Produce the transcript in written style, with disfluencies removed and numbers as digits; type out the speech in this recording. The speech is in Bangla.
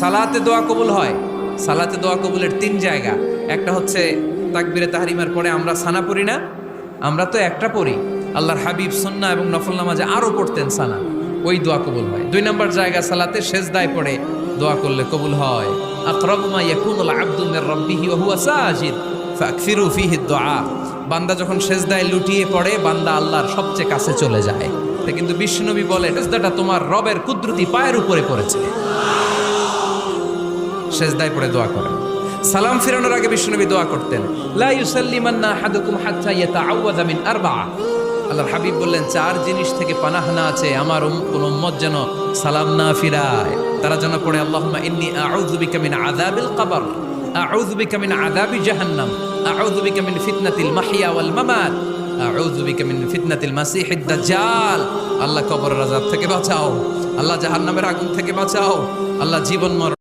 সালাতে দোয়া কবুল হয়। সালাতে দোয়া কবুলের 3 জায়গা। একটা হচ্ছে তাকবীরে তাহরিমার পরে আমরা সানা পড়ি না, আমরা তো একটা পড়ি। আল্লাহর হাবিব সুন্নাহ এবং নফল নামাজে আরো পড়তেন সানা, ওই দোয়া কবুল হয়। 2 নম্বর জায়গা সালাতে সেজদায় পড়ে দোয়া করলে কবুল হয়। আকরাবু মা ইয়াকুনুল আবদু মির রাব্বিহি ওয়া হুয়া সাজিদ ফাকসিরু ফিহি দুআ। বান্দা যখন সেজদায় লুটিয়ে পড়ে বান্দা আল্লাহর সবচেয়ে কাছে চলে যায়। তা কিন্তু বিশ্বনবী বলে সেজদাটা তোমার রবের কুদরতি পায়ের উপরে পড়েছে। সেজদায় পড়ে দোয়া করেন। সালাম ফিরানোর আগে বিশ্বনবী দোয়া করতেন, লা ইউসাল্লিমান্না আহাদুকুম হাত্তা ইয়াতাআওয়াযা মিন আরবা'a। আল্লাহর হাবিব বললেন 4 জিনিস থেকে পানাহ না আছে আমার কোন উম্মত যেন সালাম না ফিরায়। তারা যেন পড়ে আল্লাহুম্মা ইন্নী আউযু বিকা মিন আযাবিল কবর, আউযু বিকা মিন আযাবি জাহান্নাম, আউযু বিকা মিন ফিতনাতিল মাহইয়া ওয়াল মামাত, আউযু বিকা মিন ফিতনাতিল মাসিহিদ দাজ্জাল। আল্লাহ কবরের আযাব থেকে বাঁচাও, আল্লাহ জাহান্নামের আগুন থেকে বাঁচাও, আল্লাহ জীবন মরণ